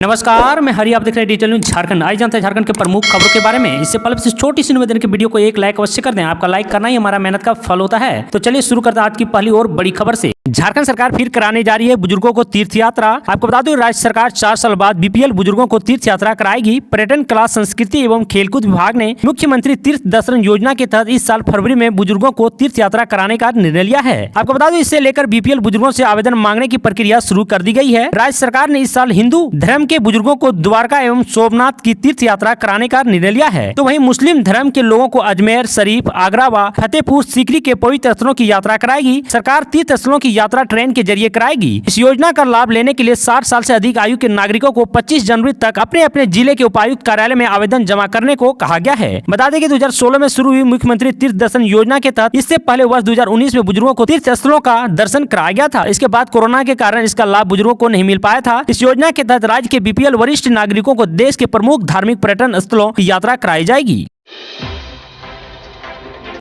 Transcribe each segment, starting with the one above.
नमस्कार, मैं हरि, आप देख रहे हैं डिजिटल न्यूज झारखंड। आज जानते हैं झारखंड के प्रमुख खबरों के बारे में। इससे पहले इस छोटी सी निवेदन की वीडियो को एक लाइक अवश्य कर दें। आपका लाइक करना ही हमारा मेहनत का फल होता है। तो चलिए शुरू करते हैं आज की पहली और बड़ी खबर से। झारखंड सरकार फिर कराने जा रही है बुजुर्गों को तीर्थ यात्रा। आपको बता दें, राज्य सरकार 4 साल बाद बीपीएल बुजुर्गों को तीर्थ यात्रा कराएगी। पर्यटन, कला, संस्कृति एवं खेलकूद विभाग ने मुख्यमंत्री तीर्थ दर्शन योजना के तहत इस साल फरवरी में बुजुर्गों को तीर्थ यात्रा कराने का निर्णय लिया है। आपको बता दें, इससे लेकर बीपीएल बुजुर्गों से आवेदन मांगने की प्रक्रिया शुरू कर दी गई है। राज्य सरकार ने इस साल हिंदू धर्म के बुजुर्गों को द्वारका एवं सोमनाथ की तीर्थ यात्रा कराने का निर्णय लिया है। तो वहीं मुस्लिम धर्म के लोगों को अजमेर शरीफ, आगरा व फतेहपुर सीकरी के पवित्र स्थलों की यात्रा कराएगी। सरकार तीर्थ स्थलों की यात्रा ट्रेन के जरिए कराएगी। इस योजना का लाभ लेने के लिए 60 साल से अधिक आयु के नागरिकों को 25 जनवरी तक अपने अपने जिले के उपायुक्त कार्यालय में आवेदन जमा करने को कहा गया है। बता दें कि 2016 में शुरू हुई मुख्यमंत्री तीर्थ दर्शन योजना के तहत इससे पहले वर्ष 2019 में बुजुर्गों को तीर्थ स्थलों का दर्शन कराया गया था। इसके बाद कोरोना के कारण इसका लाभ बुजुर्गों को नहीं मिल पाया था। इस योजना के तहत राज्य के बीपीएल वरिष्ठ नागरिकों को देश के प्रमुख धार्मिक पर्यटन स्थलों की यात्रा कराई जाएगी।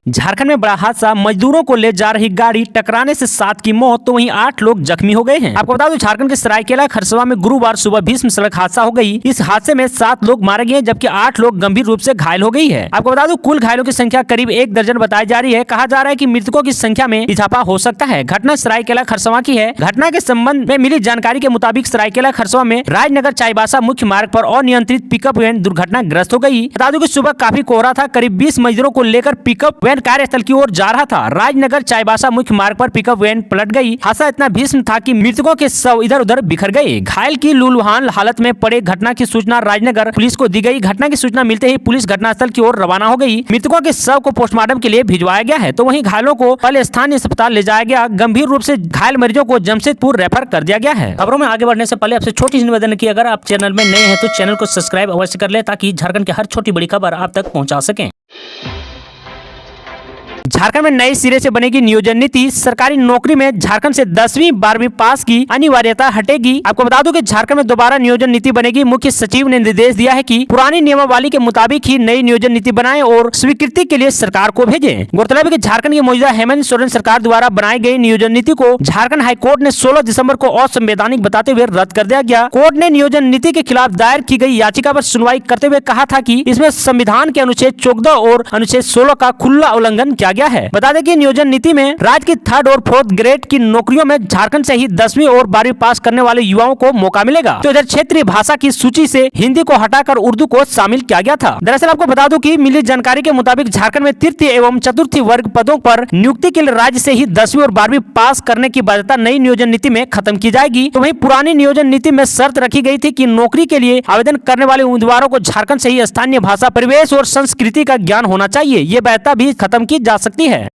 झारखंड में बड़ा हादसा, मजदूरों को ले जा रही गाड़ी टकराने से 7 की मौत, तो वहीं 8 लोग जख्मी हो गए हैं। आपको बता दूं, झारखंड के सरायकेला खरसवा में गुरुवार सुबह भीषण सड़क हादसा हो गई। इस हादसे में 7 लोग मारे गए जबकि 8 लोग गंभीर रूप से घायल हो गई है। आपको बता दूं, कुल घायलों की संख्या करीब 1 दर्जन बताई जा रही है। कहा जा रहा है कि मृतकों की संख्या में इजाफा हो सकता है। घटना सरायकेला खरसवा की है। घटना के संबंध में मिली जानकारी के मुताबिक सरायकेला खरसवा में राजनगर चाईबासा मुख्य मार्ग पर अनियंत्रित पिकअप वैन दुर्घटनाग्रस्त हो गई। बता दूं कि सुबह काफी कोहरा था। करीब 20 मजदूरों को लेकर पिकअप वैन कार्यस्थल की ओर जा रहा था। राजनगर चाईबासा मुख्य मार्ग पर पिकअप वैन पलट गई। हादसा इतना भीषण था कि मृतकों के शव इधर उधर बिखर गए। घायल की लूलहान हालत में पड़े। घटना की सूचना राजनगर पुलिस को दी गई। घटना की सूचना मिलते ही पुलिस घटनास्थल की ओर रवाना हो गई। मृतकों के शव को पोस्टमार्टम के लिए भिजवाया गया है। तो वहीं घायलों को पहले स्थानीय अस्पताल ले जाया गया। गंभीर रूप से घायल मरीजों को जमशेदपुर रेफर कर दिया गया है। खबरों में आगे बढ़ने से पहले आपसे छोटी सी निवेदन की, अगर आप चैनल में नए हैं तो चैनल को सब्सक्राइब अवश्य कर ले ताकि झारखंड की हर छोटी बड़ी खबर आप तक पहुँचा सकें। झारखंड में नए सिरे से बनेगी नियोजन नीति। सरकारी नौकरी में झारखंड से 10वीं 12वीं पास की अनिवार्यता हटेगी। आपको बता दूं कि झारखंड में दोबारा नियोजन नीति बनेगी। मुख्य सचिव ने निर्देश दिया है कि पुरानी नियमावली के मुताबिक ही नई नियोजन नीति बनाएं और स्वीकृति के लिए सरकार को भेजें। गौरतलब है कि झारखंड की मौजूदा हेमंत सोरेन सरकार द्वारा बनाई गई नियोजन नीति को झारखंड हाईकोर्ट ने 16 दिसंबर को असंवैधानिक बताते हुए रद्द कर दिया गया। कोर्ट ने नियोजन नीति के खिलाफ दायर की गई याचिका पर सुनवाई करते हुए कहा था कि इसमें संविधान के अनुच्छेद 14 और अनुच्छेद 16 का खुला उल्लंघन किया गया है। बता दें कि नियोजन नीति में राज्य की 3rd और 4th ग्रेड की नौकरियों में झारखंड से ही 10वीं और 12वीं पास करने वाले युवाओं को मौका मिलेगा। तो इधर क्षेत्रीय भाषा की सूची से हिंदी को हटाकर उर्दू को शामिल किया गया था। दरअसल आपको बता दूं कि मिली जानकारी के मुताबिक झारखंड में तृतीय एवं चतुर्थी वर्ग पदों पर नियुक्ति के लिए राज्य से ही 10वीं और 12वीं पास करने की बाध्यता नई नियोजन नीति में खत्म की जाएगी। तो वहीं पुरानी नियोजन नीति में शर्त रखी गई थी कि नौकरी के लिए आवेदन करने वाले उम्मीदवारों को झारखंड से ही स्थानीय भाषा, परिवेश और संस्कृति का ज्ञान होना चाहिए। ये बाध्यता भी खत्म की जा सकती है।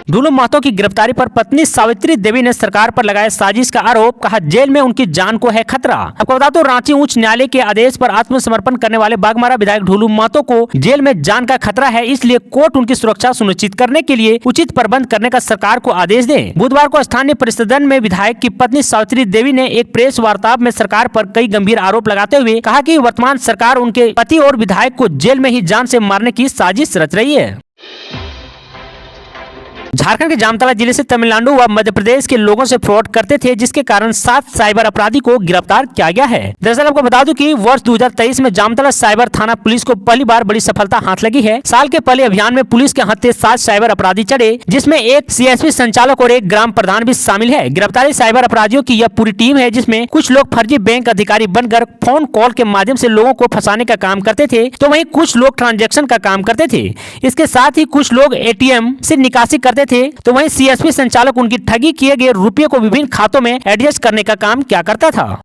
ढूलू महतो की गिरफ्तारी पर पत्नी सावित्री देवी ने सरकार पर लगाया साजिश का आरोप। कहा, जेल में उनकी जान को है खतरा। आपको बता दो, रांची उच्च न्यायालय के आदेश पर आत्मसमर्पण करने वाले बाघमारा विधायक ढूलू महतो को जेल में जान का खतरा है, इसलिए कोर्ट उनकी सुरक्षा सुनिश्चित करने के लिए उचित प्रबंध करने का सरकार को आदेश दे। बुधवार को स्थानीय परिसदन में विधायक की पत्नी सावित्री देवी ने एक प्रेस वार्ता में सरकार पर कई गंभीर आरोप लगाते हुए कहा कि वर्तमान सरकार उनके पति और विधायक को जेल में ही जान से मारने की साजिश रच रही है। झारखंड के जामताड़ा जिले से तमिलनाडु व मध्य प्रदेश के लोगों से फ्रॉड करते थे, जिसके कारण 7 साइबर अपराधी को गिरफ्तार किया गया है। दरअसल आपको बता दूं कि वर्ष 2023 में जामताड़ा साइबर थाना पुलिस को पहली बार बड़ी सफलता हाथ लगी है। साल के पहले अभियान में पुलिस के हाथ 7 साइबर अपराधी चढ़े, जिसमें एक सीएसपी संचालक और एक ग्राम प्रधान भी शामिल है। गिरफ्तारी साइबर अपराधियों की यह पूरी टीम है, जिसमें कुछ लोग फर्जी बैंक अधिकारी बनकर फोन कॉल के माध्यम से लोगों को फंसाने का काम करते थे, तो वहीं कुछ लोग ट्रांजैक्शन का काम करते थे। इसके साथ ही कुछ लोग एटीएम से निकासी करते थे, तो वहीं सीएसपी संचालक उनकी ठगी किए गए रुपये को विभिन्न खातों में एडजस्ट करने का काम क्या करता था।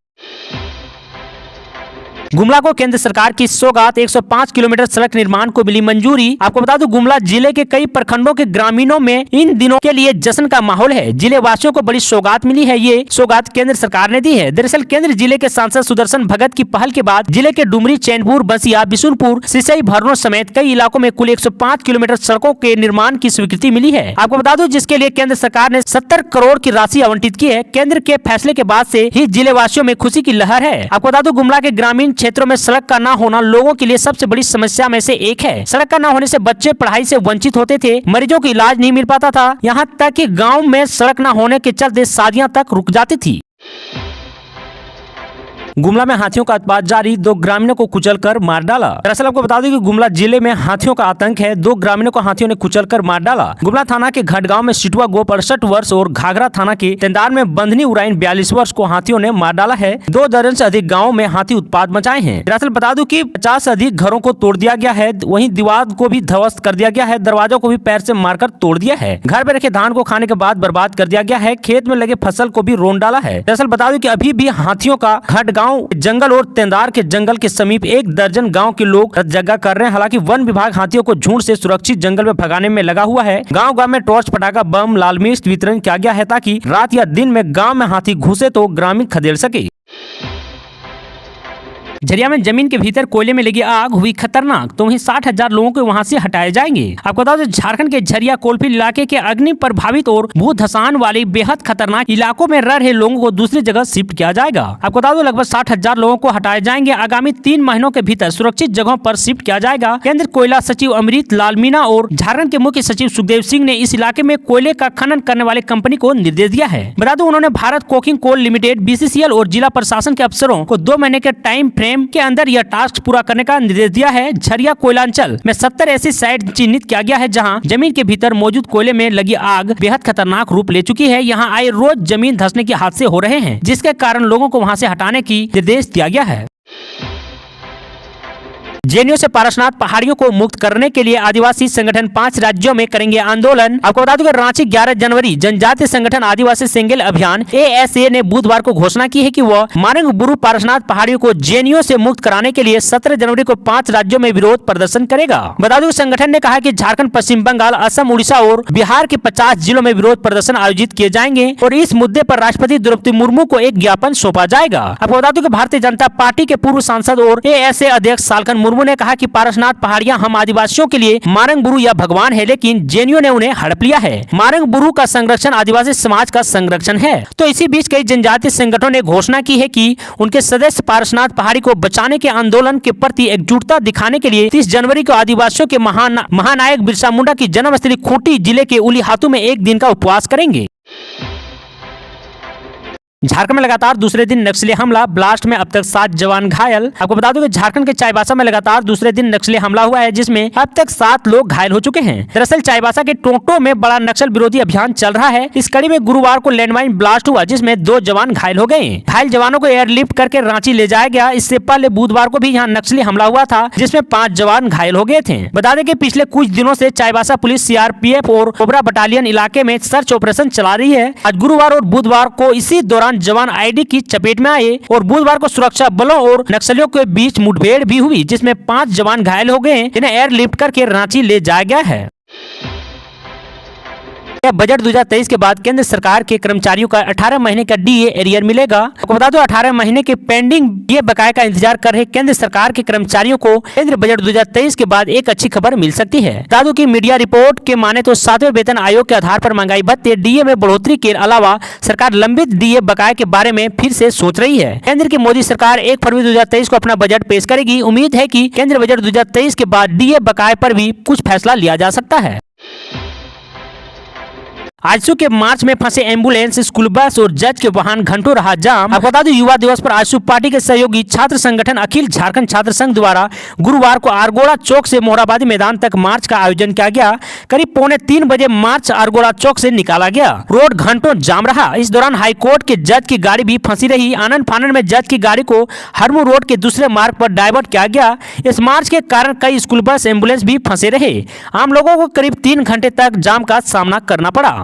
गुमला को केंद्र सरकार की सौगात, 105 किलोमीटर सड़क निर्माण को मिली मंजूरी। आपको बता दूं, गुमला जिले के कई प्रखंडों के ग्रामीणों में इन दिनों के लिए जश्न का माहौल है। जिले वासियों को बड़ी सौगात मिली है। ये सौगात केंद्र सरकार ने दी है। दरअसल केंद्र जिले के सांसद सुदर्शन भगत की पहल के बाद जिले के डुमरी, चैनपुर, बसिया, बिशुनपुर, सिसई, भरनों समेत कई इलाकों में कुल 105 किलोमीटर सड़कों के निर्माण की स्वीकृति मिली है। आपको बता दूं, जिसके लिए केंद्र सरकार ने 70 करोड़ की राशि आवंटित की है। केंद्र के फैसले के बाद से ही जिले वासियों में खुशी की लहर है। आपको बता दूं, गुमला के ग्रामीण क्षेत्रों में सड़क का न होना लोगों के लिए सबसे बड़ी समस्या में से एक है। सड़क का न होने से बच्चे पढ़ाई से वंचित होते थे, मरीजों को इलाज नहीं मिल पाता था, यहाँ तक कि गांव में सड़क न होने के चलते शादियां तक रुक जाती थी। गुमला में हाथियों का उत्पात जारी, 2 ग्रामीणों को कुचलकर मार डाला। दरअसल आपको बता दें कि गुमला जिले में हाथियों का आतंक है। 2 ग्रामीणों को हाथियों ने कुचलकर मार डाला। गुमला थाना के घटगांव में सिटुआ गोप 68 वर्ष और घाघरा थाना के तेंदार में बंधनी उराइन 42 वर्ष को हाथियों ने मार डाला है। 2 दर्जन से अधिक गाँव में हाथी उत्पात मचाए हैं। दरअसल बता दूं कि 50 से अधिक घरों को तोड़ दिया गया है। वहीं दीवार को भी ध्वस्त कर दिया गया है। दरवाजों को भी पैर से मारकर तोड़ दिया है। घर में रखे धान को खाने के बाद बर्बाद कर दिया गया है। खेत में लगे फसल को भी रोन डाला है। दरअसल बता दूं कि अभी भी हाथियों का घटगांव जंगल और तेंदार के जंगल के समीप 1 दर्जन गांव के लोग जगह कर रहे हैं। हालांकि वन विभाग हाथियों को झुंड से सुरक्षित जंगल में भगाने में लगा हुआ है। गांव-गांव में टॉर्च, पटाखा, बम, लाल मिर्च वितरण किया गया है ताकि रात या दिन में गांव में हाथी घुसे तो ग्रामीण खदेड़ सके। झरिया में जमीन के भीतर कोयले में लगी आग हुई खतरनाक, तो वहीं 60,000 लोगों को वहां से हटाए जाएंगे। आपको बता दें झारखंड के झरिया कोलफील्ड इलाके के अग्नि प्रभावित और भू धसान वाले बेहद खतरनाक इलाकों में रह रहे लोगों को दूसरी जगह शिफ्ट किया जाएगा। आपको बता दें लगभग 60,000 लोगों को हटाए जाएंगे। आगामी 3 महीनों के भीतर सुरक्षित जगहों पर शिफ्ट किया जाएगा। केंद्र कोयला सचिव अमृत लाल मीणा और झारखंड के मुख्य सचिव सुखदेव सिंह ने इस इलाके में कोयले का खनन करने वाले कंपनी को निर्देश दिया है। बता दूं उन्होंने Bharat coking coal limited, BCCL और जिला प्रशासन के अफसरों को 2 महीने के टाइम फ्रेम के अंदर यह टास्क पूरा करने का निर्देश दिया है। झरिया कोयलांचल में 70 ऐसी साइट चिन्हित किया गया है जहां जमीन के भीतर मौजूद कोयले में लगी आग बेहद खतरनाक रूप ले चुकी है। यहां आए रोज जमीन धंसने के हादसे हो रहे हैं, जिसके कारण लोगों को वहां से हटाने की निर्देश दिया गया है। जेएनयू से पारसनाथ पहाड़ियों को मुक्त करने के लिए आदिवासी संगठन 5 राज्यों में करेंगे आंदोलन। आपको बता दूं कि रांची 11 जनवरी जनजातीय संगठन आदिवासी सेंगेल अभियान ASA ने बुधवार को घोषणा की है कि वह मारंग बुरु पारसनाथ पहाड़ियों को जेएनयू से मुक्त कराने के लिए 17 जनवरी को 5 राज्यों में विरोध प्रदर्शन करेगा। बता दूं संगठन ने कहा कि झारखंड, पश्चिम बंगाल, असम, उड़ीसा और बिहार के 50 जिलों में विरोध प्रदर्शन आयोजित किए जाएंगे और इस मुद्दे पर राष्ट्रपति द्रौपदी मुर्मू को एक ज्ञापन सौंपा जाएगा। आपको बता दूं कि भारतीय जनता पार्टी के पूर्व सांसद और ASA अध्यक्ष सालखन मुर्मू ने कहा कि पारसनाथ पहाड़ियां हम आदिवासियों के लिए मारंग बुरु या भगवान है, लेकिन जेएनयू ने उन्हें हड़प लिया है। मारंग बुरु का संरक्षण आदिवासी समाज का संरक्षण है। तो इसी बीच कई जनजातीय संगठनों ने घोषणा की है कि उनके सदस्य पारसनाथ पहाड़ी को बचाने के आंदोलन के प्रति एकजुटता दिखाने के लिए 30 जनवरी को आदिवासियों के महानायक बिरसा मुंडा की जन्मस्थली खूंटी जिले के उलीहातू में 1 दिन का उपवास करेंगे। झारखंड में लगातार दूसरे दिन नक्सली हमला, ब्लास्ट में अब तक 7 जवान घायल। आपको बता दूं कि झारखंड के चाईबासा में लगातार दूसरे दिन नक्सली हमला हुआ है, जिसमें अब तक 7 लोग घायल हो चुके हैं। दरअसल चाईबासा के टोंटो में बड़ा नक्सल विरोधी अभियान चल रहा है। इस कड़ी में गुरुवार को लैंडमाइन ब्लास्ट हुआ, जिसमें 2 जवान घायल हो गए। घायल जवानों को एयरलिफ्ट करके रांची ले जाया गया। इससे पहले बुधवार को भी यहाँ नक्सली हमला हुआ था, जिसमें 5 जवान घायल हो गए थे। बता दें कि पिछले कुछ दिनों से चाईबासा पुलिस CRPF और कोबरा बटालियन इलाके में सर्च ऑपरेशन चला रही है। आज गुरुवार और बुधवार को इसी दौरान जवान ID की चपेट में आए और बुधवार को सुरक्षा बलों और नक्सलियों के बीच मुठभेड़ भी हुई, जिसमें 5 जवान घायल हो गए, जिन्हें एयरलिफ्ट करके रांची ले जाया गया है। बजट 2023 के बाद केंद्र सरकार के कर्मचारियों का 18 महीने का DA एरियर मिलेगा। आपको बता दो 18 महीने के पेंडिंग DA बकाये का इंतजार कर रहे केंद्र सरकार के कर्मचारियों को केंद्र बजट 2023 के बाद एक अच्छी खबर मिल सकती है। बता दूं कि मीडिया रिपोर्ट के माने तो 7वें वेतन आयोग के आधार पर महंगाई भत्ते DA में बढ़ोतरी के अलावा सरकार लंबित DA बकाये के बारे में फिर से सोच रही है। केंद्र की मोदी सरकार 1 फरवरी 2023 को अपना बजट पेश करेगी। उम्मीद है कि केंद्र बजट 2023 के बाद DA बकाये पर भी कुछ फैसला लिया जा सकता है। आजसू के मार्च में फंसे एम्बुलेंस, स्कूल बस और जज के वाहन घंटों रहा जाम। आपको बता दूं युवा दिवस पर आजसू पार्टी के सहयोगी छात्र संगठन अखिल झारखंड छात्र संघ द्वारा गुरुवार को आरगोड़ा चौक से मोहराबादी मैदान तक मार्च का आयोजन किया गया। करीब 2:45 बजे मार्च आरगोड़ा चौक से निकाला गया। रोड घंटों जाम रहा। इस दौरान हाईकोर्ट के जज की गाड़ी भी फंसी रही। आनंद फानन में जज की गाड़ी को हरमू रोड के दूसरे मार्ग पर डायवर्ट किया गया। इस मार्च के कारण कई स्कूल बस, एम्बुलेंस भी फंसे रहे। आम लोगों को करीब 3 घंटे तक जाम का सामना करना पड़ा।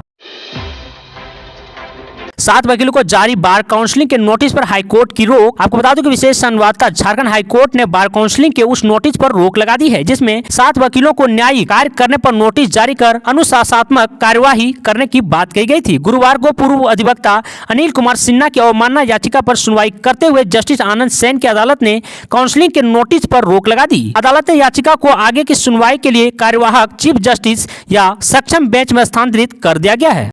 7 वकीलों को जारी बार काउंसलिंग के नोटिस पर हाईकोर्ट की रोक। आपको बता दूं कि विशेष संवाददाता झारखंड हाईकोर्ट ने बार काउंसलिंग के उस नोटिस पर रोक लगा दी है, जिसमें 7 वकीलों को न्यायिक कार्य करने पर नोटिस जारी कर अनुशासनात्मक कार्यवाही करने की बात कही गई थी। गुरुवार को पूर्व अधिवक्ता अनिल कुमार सिन्हा की अवमानना याचिका पर सुनवाई करते हुए जस्टिस आनंद सेन की अदालत ने काउंसलिंग के नोटिस पर रोक लगा दी। अदालत ने याचिका को आगे की सुनवाई के लिए कार्यवाहक चीफ जस्टिस या सक्षम बेंच में स्थानांतरित कर दिया गया है।